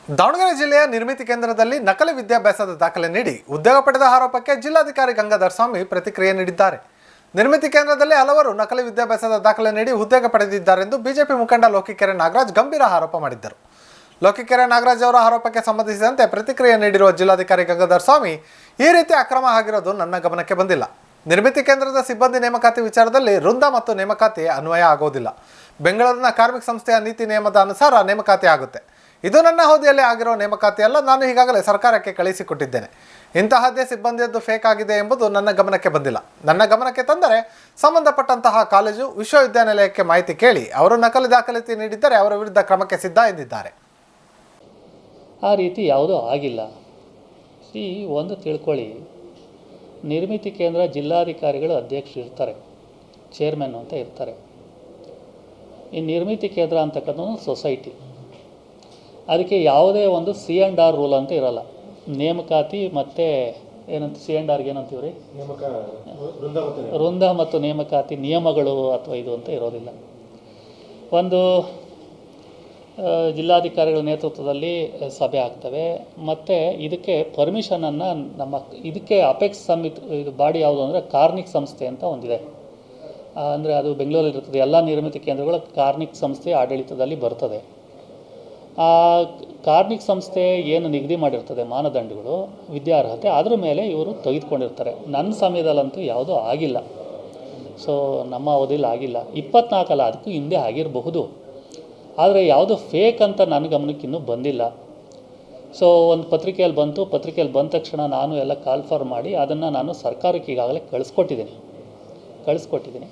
ದಾವಣಗೆರೆ ಜಿಲ್ಲೆಯ ನಿರ್ಮಿತಿ ಕೇಂದ್ರದಲ್ಲಿ ನಕಲಿ ವಿದ್ಯಾಭ್ಯಾಸದ ದಾಖಲೆ ನೀಡಿ ಉದ್ಯೋಗ ಪಡೆದ ಆರೋಪಕ್ಕೆ ಜಿಲ್ಲಾಧಿಕಾರಿ ಗಂಗಾಧರ್ ಸ್ವಾಮಿ ಪ್ರತಿಕ್ರಿಯೆ ನೀಡಿದ್ದಾರೆ. ನಿರ್ಮಿತಿ ಕೇಂದ್ರದಲ್ಲಿ ಹಲವರು ನಕಲಿ ವಿದ್ಯಾಭ್ಯಾಸದ ದಾಖಲೆ ನೀಡಿ ಉದ್ಯೋಗ ಪಡೆದಿದ್ದಾರೆಂದು ಬಿಜೆಪಿ ಮುಖಂಡ ಲೋಕಿಕೆರೆ ನಾಗರಾಜ್ ಗಂಭೀರ ಆರೋಪ ಮಾಡಿದ್ದರು. ಲೋಕಿಕೆರೆ ನಾಗರಾಜ್ ಅವರ ಆರೋಪಕ್ಕೆ ಸಂಬಂಧಿಸಿದಂತೆ ಪ್ರತಿಕ್ರಿಯೆ ನೀಡಿರುವ ಜಿಲ್ಲಾಧಿಕಾರಿ ಗಂಗಾಧರ್ ಸ್ವಾಮಿ, ಈ ರೀತಿ ಅಕ್ರಮ ಆಗಿರೋದು ನನ್ನ ಗಮನಕ್ಕೆ ಬಂದಿಲ್ಲ. ನಿರ್ಮಿತಿ ಕೇಂದ್ರದ ಸಿಬ್ಬಂದಿ ನೇಮಕಾತಿ ವಿಚಾರದಲ್ಲಿ ವೃಂದ ಮತ್ತು ನೇಮಕಾತಿ ಅನ್ವಯ ಆಗೋದಿಲ್ಲ. ಬೆಂಗಳೂರಿನ ಕಾರ್ಮಿಕ ಸಂಸ್ಥೆಯ ನೀತಿ ನಿಯಮದ ಅನುಸಾರ ನೇಮಕಾತಿ ಆಗುತ್ತೆ. ಇದು ನನ್ನ ಅವಧಿಯಲ್ಲಿ ಆಗಿರೋ ನೇಮಕಾತಿ ಅಲ್ಲ. ನಾನು ಈಗಾಗಲೇ ಸರ್ಕಾರಕ್ಕೆ ಕಳಿಸಿಕೊಟ್ಟಿದ್ದೇನೆ. ಇಂತಹದ್ದೇ ಸಿಬ್ಬಂದಿಯದ್ದು ಫೇಕ್ ಆಗಿದೆ ಎಂಬುದು ನನ್ನ ಗಮನಕ್ಕೆ ಬಂದಿಲ್ಲ. ನನ್ನ ಗಮನಕ್ಕೆ ತಂದರೆ ಸಂಬಂಧಪಟ್ಟಂತಹ ಕಾಲೇಜು, ವಿಶ್ವವಿದ್ಯಾನಿಲಯಕ್ಕೆ ಮಾಹಿತಿ ಕೇಳಿ ಅವರು ನಕಲಿ ದಾಖಲಾತಿ ನೀಡಿದ್ದರೆ ಅವರ ವಿರುದ್ಧ ಕ್ರಮಕ್ಕೆ ಸಿದ್ಧ ಎಂದಿದ್ದಾರೆ. ಆ ರೀತಿ ಯಾವುದೂ ಆಗಿಲ್ಲ. ಒಂದು ತಿಳ್ಕೊಳ್ಳಿ, ನಿರ್ಮಿತಿ ಕೇಂದ್ರ ಜಿಲ್ಲಾಧಿಕಾರಿಗಳು ಅಧ್ಯಕ್ಷರು ಇರ್ತಾರೆ, ಚೇರ್ಮನ್ ಅಂತ ಇರ್ತಾರೆ. ಈ ನಿರ್ಮಿತಿ ಕೇಂದ್ರ ಅಂತಕ್ಕಂಥ ಸೊಸೈಟಿ, ಅದಕ್ಕೆ ಯಾವುದೇ ಒಂದು C&R ರೂಲ್ ಅಂತ ಇರಲ್ಲ. ನೇಮಕಾತಿ ಮತ್ತು ಏನಂತ C&Rಗೆ ಏನಂತೀವ್ರಿ, ವೃಂದ ಮತ್ತು ನೇಮಕಾತಿ ನಿಯಮಗಳು ಅಥವಾ ಇದು ಅಂತ ಇರೋದಿಲ್ಲ. ಒಂದು ಜಿಲ್ಲಾಧಿಕಾರಿಗಳ ನೇತೃತ್ವದಲ್ಲಿ ಸಭೆ ಆಗ್ತವೆ ಮತ್ತು ಇದಕ್ಕೆ ಪರ್ಮಿಷನನ್ನು ಇದಕ್ಕೆ ಅಪೆಕ್ಸ್ ಸಮಿತಿ, ಇದು ಬಾಡಿ ಯಾವುದು ಅಂದರೆ ಕಾರ್ನಿಕ್ ಸಂಸ್ಥೆ ಅಂತ ಒಂದಿದೆ. ಅಂದರೆ ಅದು ಬೆಂಗಳೂರಲ್ಲಿ ಇರ್ತದೆ. ಎಲ್ಲ ನಿರ್ಮಿತಿ ಕೇಂದ್ರಗಳು ಕಾರ್ನಿಕ್ ಸಂಸ್ಥೆ ಆಡಳಿತದಲ್ಲಿ ಬರ್ತದೆ. ಆ ಕಾರ್ಮಿಕ ಸಂಸ್ಥೆ ಏನು ನಿಗದಿ ಮಾಡಿರ್ತದೆ ಮಾನದಂಡಗಳು, ವಿದ್ಯಾರ್ಹತೆ, ಅದ್ರ ಮೇಲೆ ಇವರು ತೆಗೆದುಕೊಂಡಿರ್ತಾರೆ. ನನ್ನ ಸಮಯದಲ್ಲಂತೂ ಯಾವುದೂ ಆಗಿಲ್ಲ. ನಮ್ಮ ಅವಧಿಯಲ್ಲಿ ಆಗಿಲ್ಲ. 24 ಅಲ್ಲ, ಅದಕ್ಕೂ ಹಿಂದೆ ಆಗಿರಬಹುದು. ಆದರೆ ಯಾವುದು ಫೇಕ್ ಅಂತ ನನ್ನ ಗಮನಕ್ಕೆ ಇನ್ನೂ ಬಂದಿಲ್ಲ. ಒಂದು ಪತ್ರಿಕೆಯಲ್ಲಿ ಬಂತು. ಪತ್ರಿಕೆಯಲ್ಲಿ ಬಂದ ತಕ್ಷಣ ನಾನು ಎಲ್ಲ ಕಾಲ್ಫರ್ ಮಾಡಿ ಅದನ್ನು ನಾನು ಸರ್ಕಾರಕ್ಕೆ ಈಗಾಗಲೇ ಕಳಿಸ್ಕೊಟ್ಟಿದ್ದೀನಿ.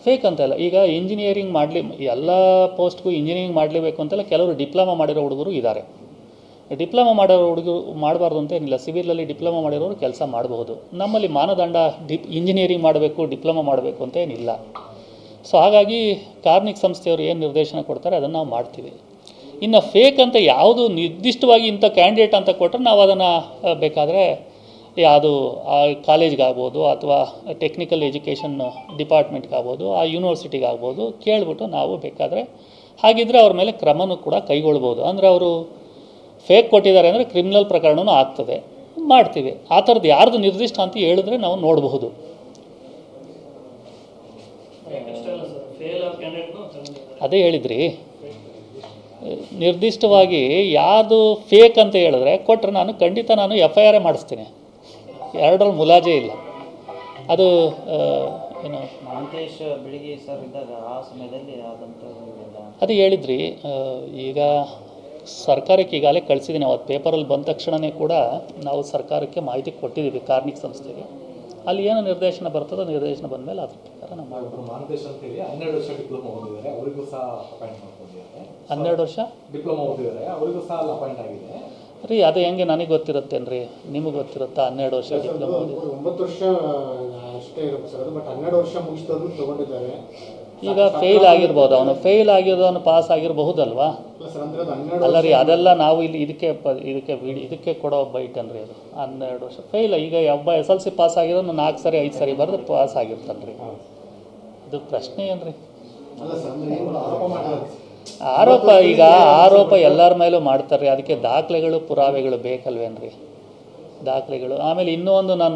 ಫೇಕ್ ಅಂತಲ್ಲ. ಈಗ ಇಂಜಿನಿಯರಿಂಗ್ ಎಲ್ಲ ಪೋಸ್ಟ್ಗೂ ಇಂಜಿನಿಯರಿಂಗ್ ಮಾಡಲೇಬೇಕು ಅಂತಲ್ಲ. ಕೆಲವರು ಡಿಪ್ಲೊಮಾ ಮಾಡಿರೋ ಹುಡುಗರು ಇದ್ದಾರೆ. ಡಿಪ್ಲೊಮಾ ಮಾಡೋ ಹುಡುಗರು ಮಾಡಬಾರ್ದು ಅಂತ ಏನಿಲ್ಲ. ಸಿವಿಲಲ್ಲಿ ಡಿಪ್ಲೊಮಾ ಮಾಡಿರೋರು ಕೆಲಸ ಮಾಡಬಹುದು. ನಮ್ಮಲ್ಲಿ ಮಾನದಂಡ ಇಂಜಿನಿಯರಿಂಗ್ ಮಾಡಬೇಕು, ಡಿಪ್ಲೊಮಾ ಮಾಡಬೇಕು ಅಂತ ಏನಿಲ್ಲ. ಹಾಗಾಗಿ ಕಾರ್ಮಿಕ ಸಂಸ್ಥೆಯವರು ಏನು ನಿರ್ದೇಶನ ಕೊಡ್ತಾರೆ ಅದನ್ನು ನಾವು ಮಾಡ್ತೀವಿ. ಇನ್ನು ಫೇಕ್ ಅಂತ ಯಾವುದು ನಿರ್ದಿಷ್ಟವಾಗಿ ಇಂಥ ಕ್ಯಾಂಡಿಡೇಟ್ ಅಂತ ಕೊಟ್ಟರೆ ನಾವು ಅದನ್ನು ಬೇಕಾದರೆ ಯಾವುದು ಆ ಕಾಲೇಜ್ಗಾಗ್ಬೋದು ಅಥವಾ ಟೆಕ್ನಿಕಲ್ ಎಜುಕೇಷನ್ ಡಿಪಾರ್ಟ್ಮೆಂಟ್ಗಾಗ್ಬೋದು, ಆ ಯೂನಿವರ್ಸಿಟಿಗಾಗ್ಬೋದು ಕೇಳಿಬಿಟ್ಟು ನಾವು ಬೇಕಾದರೆ ಹಾಗಿದ್ದರೆ ಅವ್ರ ಮೇಲೆ ಕ್ರಮನೂ ಕೂಡ ಕೈಗೊಳ್ಬೋದು. ಅಂದರೆ ಅವರು ಫೇಕ್ ಕೊಟ್ಟಿದ್ದಾರೆ ಅಂದರೆ ಕ್ರಿಮಿನಲ್ ಪ್ರಕರಣವೂ ಆಗ್ತದೆ, ಮಾಡ್ತೀವಿ. ಆ ಥರದ್ದು ಯಾರ್ದು ನಿರ್ದಿಷ್ಟ ಅಂತ ಹೇಳಿದ್ರೆ ನಾವು ನೋಡಬಹುದು. ಅದೇ ಹೇಳಿದ್ರಿ, ನಿರ್ದಿಷ್ಟವಾಗಿ ಯಾವುದು ಫೇಕ್ ಅಂತ ಹೇಳಿದ್ರೆ ಕೊಟ್ಟರೆ ಖಂಡಿತ ನಾನು FIR ಮಾಡಿಸ್ತೀನಿ. ಎರಡರಲ್ಲಿ ಮುಲಾಜೆ ಇಲ್ಲ. ಅದು ಏನು ಮಹಂತೇಶ್ ಬೆಳಿಗ್ಗೆ ಸರ್ ಇದ್ದಾಗ ಆ ಸಮಯದಲ್ಲಿ ಅದೇ ಹೇಳಿದ್ರಿ. ಈಗ ಸರ್ಕಾರಕ್ಕೆ ಈಗಾಗಲೇ ಕಳಿಸಿದ್ದೀನಿ. ಅವತ್ತು ಪೇಪರಲ್ಲಿ ಬಂದ ತಕ್ಷಣವೇ ಕೂಡ ನಾವು ಸರ್ಕಾರಕ್ಕೆ ಮಾಹಿತಿ ಕೊಟ್ಟಿದ್ದೀವಿ. ಕಾರ್ಮಿಕ ಸಂಸ್ಥೆಗೆ ಅಲ್ಲಿ ಏನು ನಿರ್ದೇಶನ ಬರ್ತದೋ ನಿರ್ದೇಶನ ಬಂದ ಮೇಲೆ ಅದ್ರ ಪ್ರಕಾರ ನಾವು ಮಾಡ್ಬೋದು. 12 ವರ್ಷ ಡಿಪ್ಲೊಮಾ ಓದಿದ್ದಾರೆ, ಅವರಿಗೂ ಸಹ ಅಪಾಯಿಂಟ್ ಮಾಡ್ಕೊಂಡಿದ್ದಾರೆ. 12 ವರ್ಷ ಡಿಪ್ಲೊಮಾ ಓದಿದ್ದಾರೆ, ಅವರಿಗೂ ಸಹ ಅಪಾಯಿಂಟ್ ಆಗಿದೆ ರೀ. ಅದು ಹೆಂಗೆ ನನಗೆ ಗೊತ್ತಿರುತ್ತೇನ್ರಿ, ನಿಮಗೆ ಗೊತ್ತಿರುತ್ತಾ? 12 ವರ್ಷ ಡಿಪ್ಲೊಮಾ ಓದಿ 9 ವರ್ಷ ಅಷ್ಟೇ ಇರುತ್ತೆ ಸರ್ ಅದು. ಬಟ್ 12 ವರ್ಷ ಮುಗಿಸಿದವರು ತಗೊಂಡಿದ್ದಾರೆ. ಈಗ ಫೇಲ್ ಆಗಿರ್ಬೋದು, ಅವನು ಫೇಲ್ ಆಗಿರೋದವನು ಪಾಸ್ ಆಗಿರಬಹುದಲ್ವಾ? ಅಲ್ಲ ರೀ, ಅದೆಲ್ಲ ನಾವು ಇಲ್ಲಿ ಇದಕ್ಕೆ ಕೊಡೋ ಬೈಟನ್ರಿ. ಅದು 12 ವರ್ಷ ಫೇಲ್. ಈಗ ಒಬ್ಬ SLC ಪಾಸ್ ಆಗಿರೋನು 4 ಸರಿ 5 ಸರಿ ಬರೆದು ಪಾಸ್ ಆಗಿರ್ತಾನೆ ರೀ. ಇದು ಪ್ರಶ್ನೆ ಏನ್ರಿ? ಆರೋಪ ಎಲ್ಲರ ಮೇಲೂ ಮಾಡ್ತಾರೆ. ಅದಕ್ಕೆ ದಾಖಲೆಗಳು, ಪುರಾವೆಗಳು ಬೇಕಲ್ವೇನ್ರಿ? ದಾಖಲೆಗಳು. ಆಮೇಲೆ ಇನ್ನೂ ಒಂದು ನಾನು